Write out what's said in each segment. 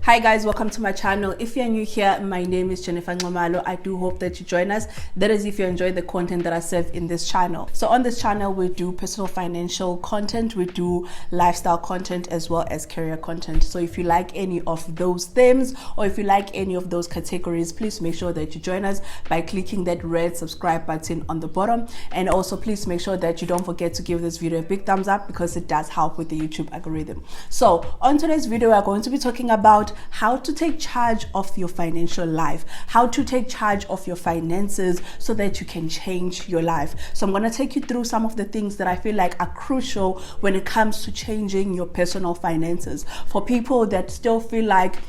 Hi guys, welcome to my channel. If you're new here, my name is Nxumalo. I do hope that you join us. That is if you enjoy the content that I serve in this channel. So on this channel, we do personal financial content, we do lifestyle content as well as career content. So if you like any of those themes or if you like any of those categories, please make sure that you join us by clicking that red subscribe button on the bottom. And also please make sure that you don't forget to give this video a big thumbs up because it does help with the YouTube algorithm. So on today's video, we're going to be talking about how to take charge of your financial life, how to take charge of your finances so that you can change your life. So I'm going to take you through some of the things that I feel like are crucial when it comes to changing your personal finances. For people that still feel like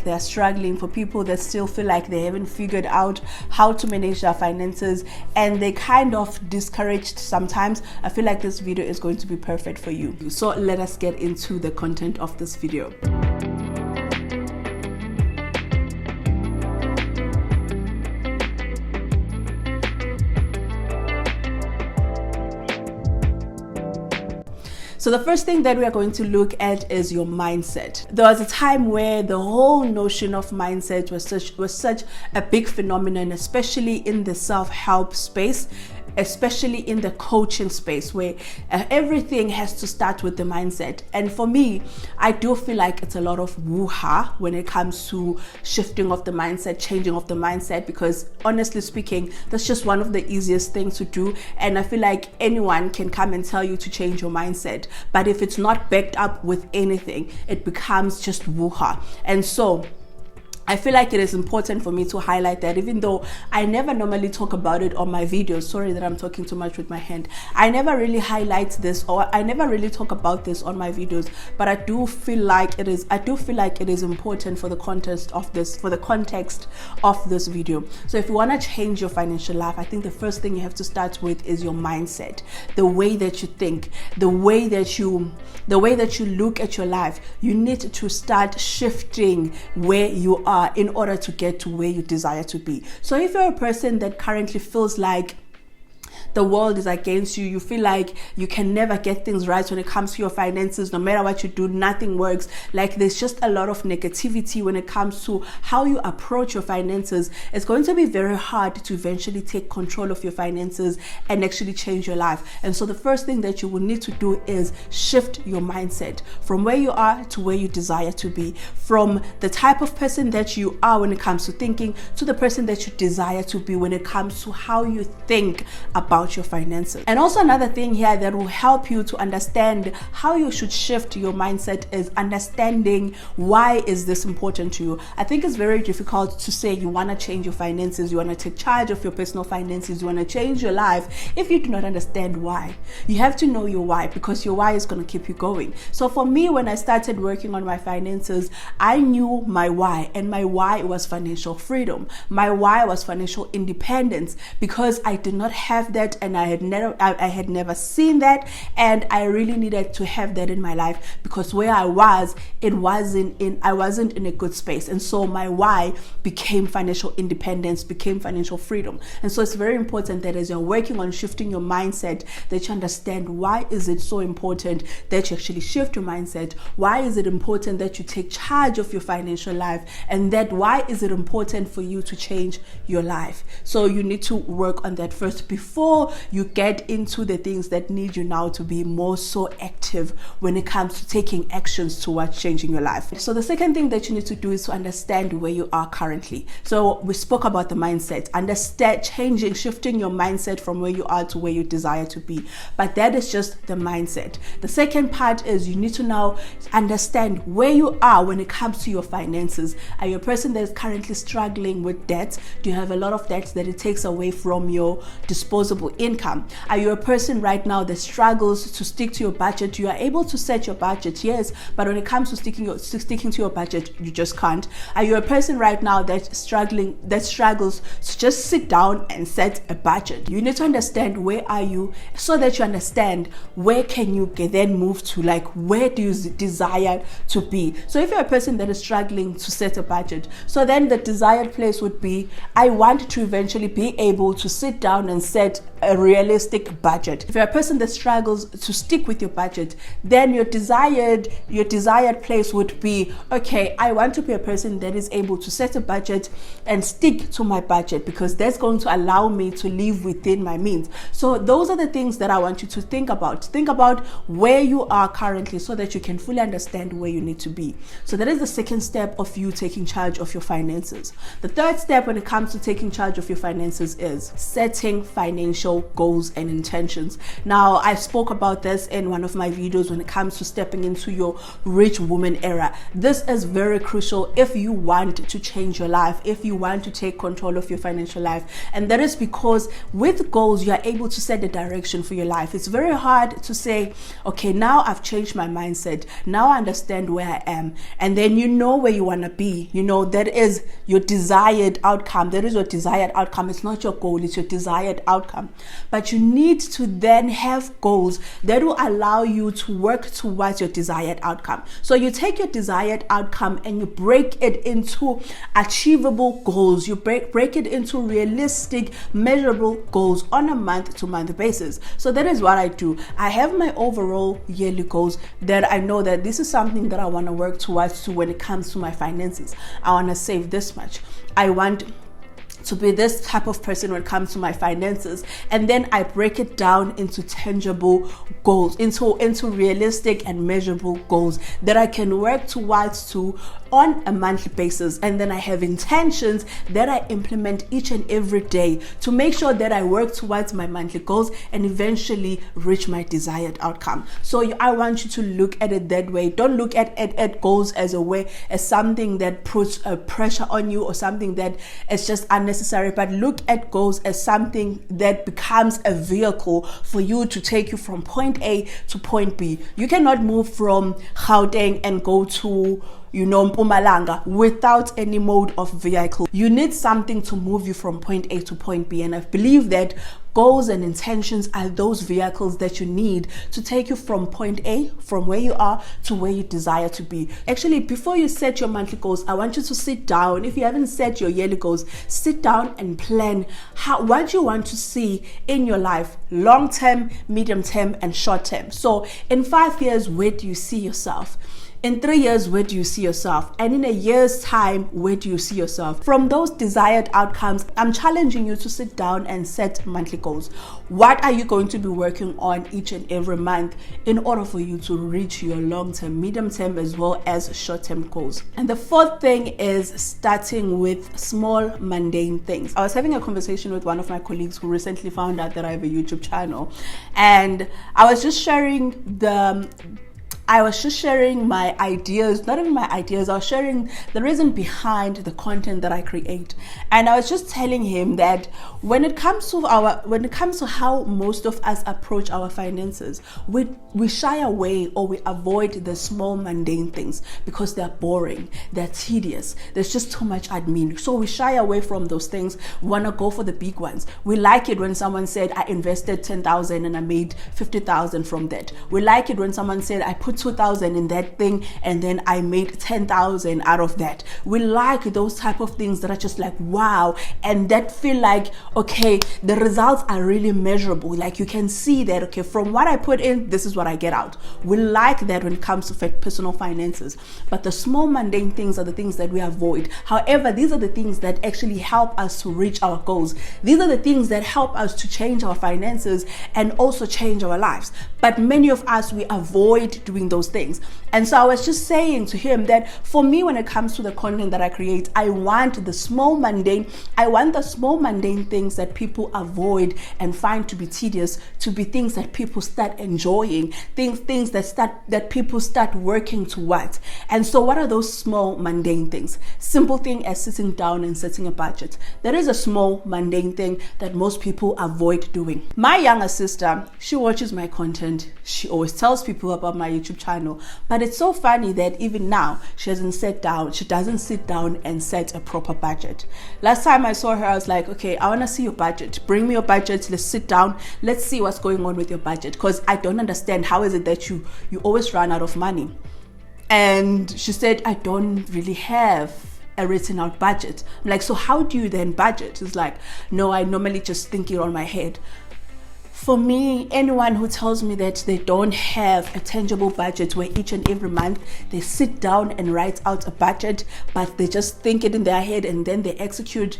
they're struggling, for people that still feel like they haven't figured out how to manage their finances and they kind of discouraged sometimes, I feel like this video is going to be perfect for you. So let us get into the content of this video. So the first thing that we are going to look at is your mindset. There was a time where the whole notion of mindset was such a big phenomenon, especially in the self-help space, especially in the coaching space, where everything has to start with the mindset. And for me, I do feel like it's a lot of woo-ha when it comes to shifting of the mindset, changing of the mindset, because honestly speaking, that's just one of the easiest things to do. And I feel like anyone can come and tell you to change your mindset, but if it's not backed up with anything, it becomes just woo-ha. And so I feel like it is important for me to highlight that, even though I never normally talk about it on my videos. Sorry that I'm talking too much with my hand. I never really highlight this, or I never really talk about this on my videos, but I do feel like it is important for the context of this video. So if you want to change your financial life, I think the first thing you have to start with is your mindset. The way that you think, the way that you look at your life. You need to start shifting where you are in order to get to where you desire to be. So if you're a person that currently feels like the world is against you, you feel like you can never get things right when it comes to your finances, no matter what you do, nothing works, like there's just a lot of negativity when it comes to how you approach your finances, it's going to be very hard to eventually take control of your finances and actually change your life. And so the first thing that you will need to do is shift your mindset from where you are to where you desire to be, from the type of person that you are when it comes to thinking to the person that you desire to be when it comes to how you think about your finances. And also another thing here that will help you to understand how you should shift your mindset is understanding why is this important to you. I think it's very difficult to say you want to change your finances, you want to take charge of your personal finances, you want to change your life if you do not understand why. You have to know your why, because your why is going to keep you going. So for me, when I started working on my finances, I knew my why, and my why was financial freedom. My why was financial independence, because I did not have that, and I had never seen that, and I really needed to have that in my life, because where I wasn't in a good space. And so my why became financial independence, became financial freedom. And so it's very important that as you're working on shifting your mindset, that you understand why is it so important that you actually shift your mindset, why is it important that you take charge of your financial life, and that why is it important for you to change your life. So you need to work on that first before you get into the things that need you now to be more so active when it comes to taking actions towards changing your life. So the second thing that you need to do is to understand where you are currently. So we spoke about the mindset, shifting your mindset from where you are to where you desire to be. But that is just the mindset. The second part is you need to now understand where you are when it comes to your finances. Are you a person that is currently struggling with debt? Do you have a lot of debt that it takes away from your disposable income? Are you a person right now that struggles to stick to your budget? You are able to set your budget, yes, but when it comes to sticking to your budget, you just can't. Are you a person right now that struggles to just sit down and set a budget? You need to understand where are you, so that you understand where can you then move to, like where do you desire to be. So if you're a person that is struggling to set a budget, so then the desired place would be, I want to eventually be able to sit down and set a realistic budget. If you're a person that struggles to stick with your budget, then your desired place would be, okay, I want to be a person that is able to set a budget and stick to my budget, because that's going to allow me to live within my means. So those are the things that I want you to think about. Think about where you are currently so that you can fully understand where you need to be. So that is the second step of you taking charge of your finances. The third step when it comes to taking charge of your finances is setting financial goals and intentions. Now, I spoke about this in one of my videos when it comes to stepping into your rich woman era. This is very crucial if you want to change your life, if you want to take control of your financial life. And that is because with goals, you are able to set the direction for your life. It's very hard to say, okay, now I've changed my mindset. Now I understand where I am. And then you know where you want to be. You know, that is your desired outcome. That is your desired outcome. It's not your goal, it's your desired outcome. But you need to then have goals that will allow you to work towards your desired outcome. So you take your desired outcome and you break it into achievable goals. You break it into realistic, measurable goals on a month-to-month basis. So that is what I do. I have my overall yearly goals that I know that this is something that I want to work towards when it comes to my finances. I want to save this much. I want to be this type of person when it comes to my finances, and then I break it down into tangible goals, into realistic and measurable goals that I can work towards on a monthly basis. And then I have intentions that I implement each and every day to make sure that I work towards my monthly goals and eventually reach my desired outcome. So I want you to look at it that way. Don't look at goals as something that puts a pressure on you or something that is just unnecessary, but look at goals as something that becomes a vehicle for you to take you from point A to point B. You cannot move from Gauteng and go to Mpumalanga without any mode of vehicle. You need something to move you from point A to point B, and I believe that goals and intentions are those vehicles that you need to take you from point A, from where you are to where you desire to be. Actually, before you set your monthly goals, I want you to sit down. If you haven't set your yearly goals, sit down and plan what you want to see in your life, long term, medium term, and short term. So in 5 years, where do you see yourself? In 3 years, where do you see yourself? And in a year's time, where do you see yourself? From those desired outcomes, I'm challenging you to sit down and set monthly goals. What are you going to be working on each and every month in order for you to reach your long-term, medium-term, as well as short-term goals? And the fourth thing is starting with small, mundane things. I was having a conversation with one of my colleagues who recently found out that I have a YouTube channel, and I was just sharing my ideas, not even my ideas, I was sharing the reason behind the content that I create. And I was just telling him that when it comes to how most of us approach our finances, we shy away or we avoid the small mundane things because they're boring, they're tedious, there's just too much admin. So we shy away from those things. We want to go for the big ones. We like it when someone said, I invested 10,000 and I made 50,000 from that. We like it when someone said, I put 2,000 in that thing and then I made 10,000 out of that. We like those type of things that are just like, wow, and that feel like, okay, the results are really measurable. Like you can see that, okay, from what I put in, this is what I get out. We like that when it comes to personal finances. But the small mundane things are the things that we avoid. However, these are the things that actually help us to reach our goals. These are the things that help us to change our finances and also change our lives. But many of us, we avoid doing those things. And so I was just saying to him that for me, when it comes to the content that I create, I want the small mundane things that people avoid and find to be tedious to be things that people start enjoying, things that people start working towards. And so what are those small mundane things? Simple thing as sitting down and setting a budget. That is a small mundane thing that most people avoid doing. My younger sister, she watches my content. She always tells people about my YouTube channel, but it's so funny that even now she doesn't sit down and set a proper budget. Last time I saw her, I was like, okay, I want to see your budget. Bring me your budget. Let's sit down. Let's see what's going on with your budget, because I don't understand, how is it that you always run out of money? And she said, I don't really have a written out budget. I'm like, so how do you then budget? It's like, no, I normally just think it on my head. For me, anyone who tells me that they don't have a tangible budget where each and every month they sit down and write out a budget, but they just think it in their head and then they execute,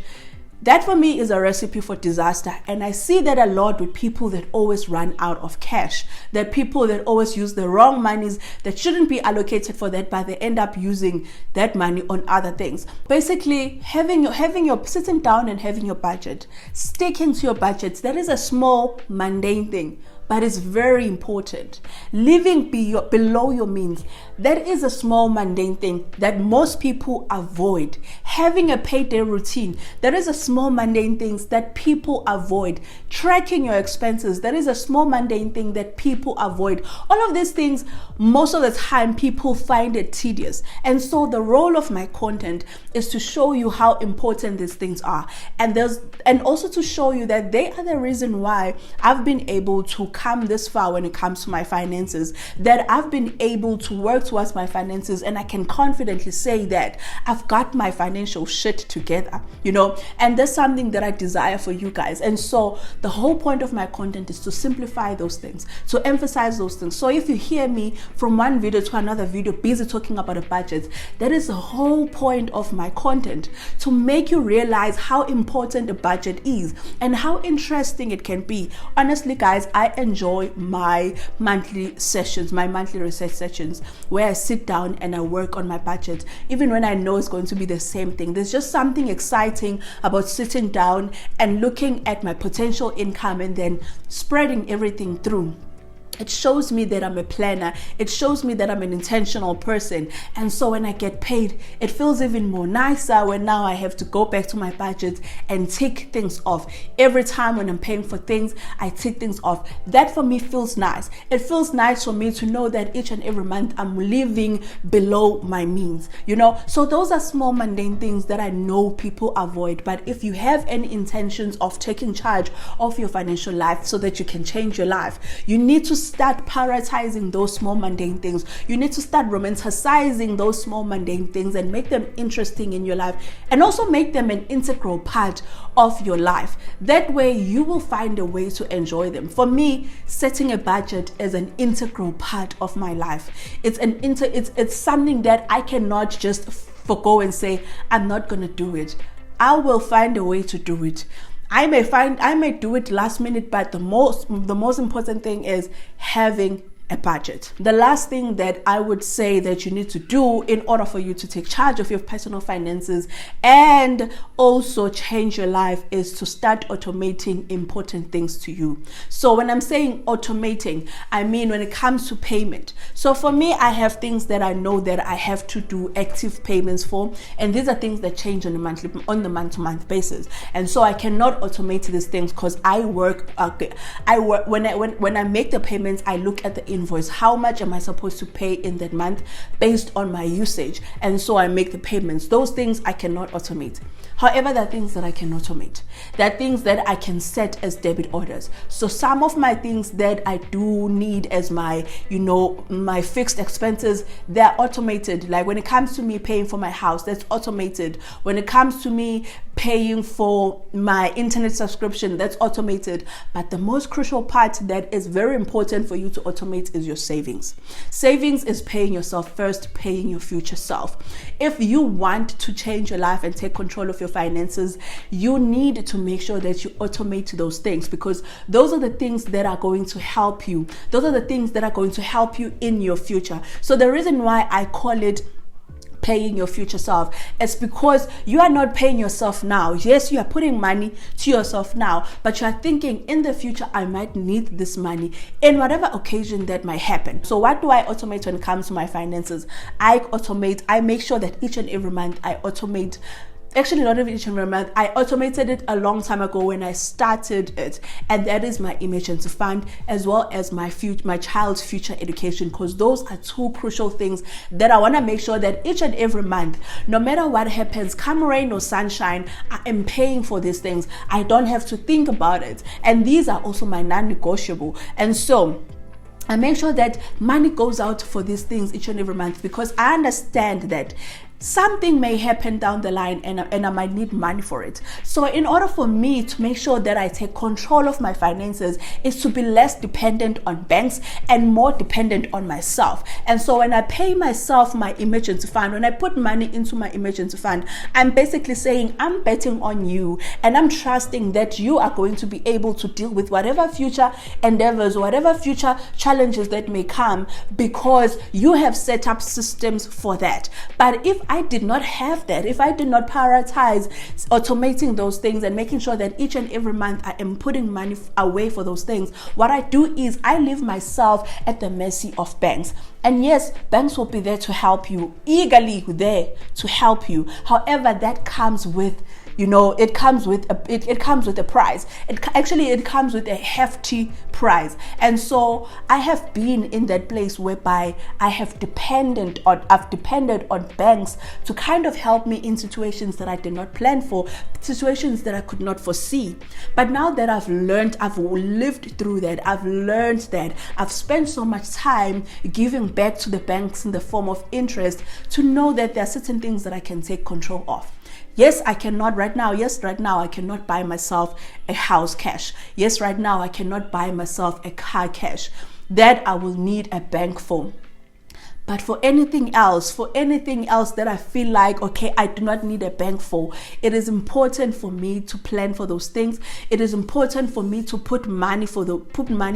that for me is a recipe for disaster. And I see that a lot with people that always run out of cash. That people that always use the wrong monies that shouldn't be allocated for that, but they end up using that money on other things. Basically, having your sitting down and having your budget, sticking to your budgets, that is a small mundane thing, but it's very important. Living below your means, that is a small mundane thing that most people avoid. Having a payday routine, that is a small mundane thing that people avoid. Tracking your expenses, that is a small mundane thing that people avoid. All of these things, most of the time, people find it tedious. And so the role of my content is to show you how important these things are. And also to show you that they are the reason why I've been able to come this far when it comes to my finances, that I've been able to work towards my finances, and I can confidently say that I've got my financial shit together, and that's something that I desire for you guys. And so the whole point of my content is to simplify those things, to emphasize those things. So if you hear me from one video to another video busy talking about a budget, that is the whole point of my content, to make you realize how important a budget is and how interesting it can be. Honestly guys, I enjoy my monthly sessions, my monthly research sessions, where I sit down and I work on my budget, even when I know it's going to be the same thing. There's just something exciting about sitting down and looking at my potential income and then spreading everything through. It shows me that I'm a planner. It shows me that I'm an intentional person. And so when I get paid, it feels even more nicer when now I have to go back to my budget and tick things off. Every time when I'm paying for things, I tick things off. That for me feels nice. It feels nice for me to know that each and every month I'm living below my means, So those are small mundane things that I know people avoid. But if you have any intentions of taking charge of your financial life so that you can change your life, you need to start prioritizing those small mundane things. You need to start romanticizing those small mundane things and make them interesting in your life, and also make them an integral part of your life. That way you will find a way to enjoy them. For me, setting a budget is an integral part of my life. It's something that I cannot just forgo and say I'm not gonna do it. I will find a way to do it. I may do it last minute, but the most important thing is having a budget. The last thing that I would say that you need to do in order for you to take charge of your personal finances and also change your life is to start automating important things to you. So when I'm saying automating, I mean when it comes to payment. So for me, I have things that I know that I have to do active payments for, and these are things that change on the month-to-month basis. And so I cannot automate these things because I work when I make the payments, I look at the invoice. How much am I supposed to pay in that month based on my usage? And so I make the payments. Those things I cannot automate. However, there are things that I can automate. There are things that I can set as debit orders. So some of my things that I do need as my fixed expenses, they're automated. Like when it comes to me paying for my house, that's automated. When it comes to me paying for my internet subscription, that's automated. But the most crucial part that is very important for you to automate is your savings. Savings is paying yourself first, paying your future self. If you want to change your life and take control of your finances, you need to make sure that you automate those things, because those are the things that are going to help you. Those are the things that are going to help you in your future. So the reason why I call it paying your future self, it's because you are not paying yourself now. Yes, you are putting money to yourself now, but you are thinking in the future, I might need this money in whatever occasion that might happen. So what do I automate when it comes to my finances? I make sure that each and every month I automate. Actually, not even each and every month. I automated it a long time ago when I started it, and that is my emergency fund as well as my child's future education, because those are two crucial things that I want to make sure that each and every month, no matter what happens, come rain or sunshine, I am paying for these things. I don't have to think about it, and these are also my non-negotiable. And so I make sure that money goes out for these things each and every month, because I understand that something may happen down the line and I might need money for it. So in order for me to make sure that I take control of my finances is to be less dependent on banks and more dependent on myself. And so when I pay myself my emergency fund, when I put money into my emergency fund, I'm basically saying I'm betting on you and I'm trusting that you are going to be able to deal with whatever future endeavors, whatever future challenges that may come, because you have set up systems for that. But if I did not have that, if I did not prioritize automating those things and making sure that each and every month I am putting money away for those things, what I do is I leave myself at the mercy of banks. And yes, banks will be there to help you, eagerly there to help you. However, that comes with, it comes with a price. It comes with a hefty price. And so I have been in that place whereby I have depended on banks to kind of help me in situations that I did not plan for, situations that I could not foresee. But now that I've lived through that, I've learned that, I've spent so much time giving back to the banks in the form of interest, to know that there are certain things that I can take control of. Yes, I cannot right now. Yes, right now I cannot buy myself a house cash. Yes, right now I cannot buy myself a car cash. That I will need a bank for. But for anything else that I feel like, okay, I do not need a bank for, it is important for me to plan for those things. It is important for me to put money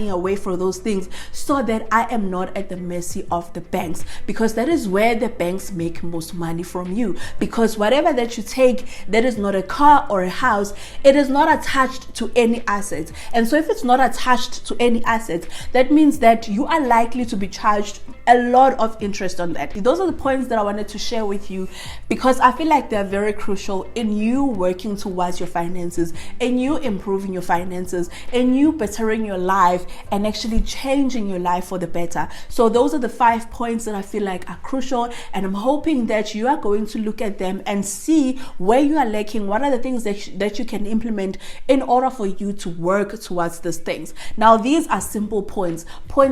away for those things, so that I am not at the mercy of the banks, because that is where the banks make most money from you. Because whatever that you take that is not a car or a house, it is not attached to any assets. And so if it's not attached to any assets, that means that you are likely to be charged a lot of interest on that. Those are the points that I wanted to share with you, because I feel like they're very crucial in you working towards your finances, in you improving your finances, in you bettering your life and actually changing your life for the better. So those are the 5 points that I feel like are crucial, and I'm hoping that you are going to look at them and see where you are lacking, what are the things that you can implement in order for you to work towards these things. Now, these are simple points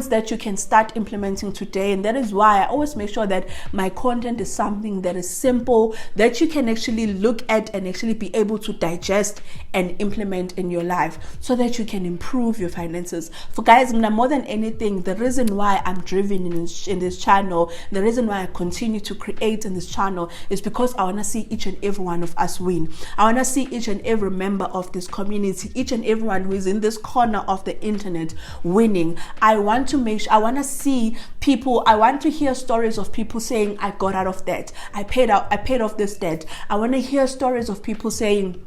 that you can start implementing today, and that is why I always make sure that my content is something that is simple, that you can actually look at and actually be able to digest and implement in your life, so that you can improve your finances. For guys, more than anything, the reason why I'm driven in this channel, the reason why I continue to create in this channel, is because I want to see each and every one of us win. I want to see each and every member of this community, each and everyone who is in this corner of the internet winning. I want to see people, I want to hear stories of people saying, I got out of debt, I paid off this debt. I want to hear stories of people saying,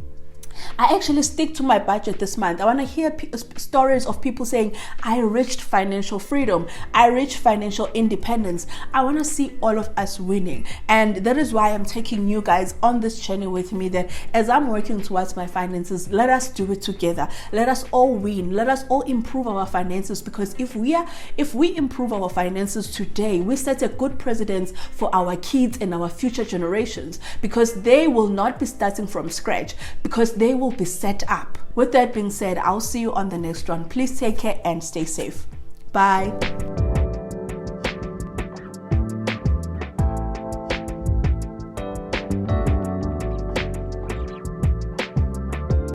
I actually stick to my budget this month. I want to hear stories of people saying, I reached financial freedom, I reached financial independence. I want to see all of us winning. And that is why I'm taking you guys on this journey with me, that as I'm working towards my finances, let us do it together. Let us all win. Let us all improve our finances, because if we improve our finances today, we set a good precedence for our kids and our future generations, because they will not be starting from scratch, because they will be set up. With that being said, I'll see you on the next one. Please take care and stay safe. Bye.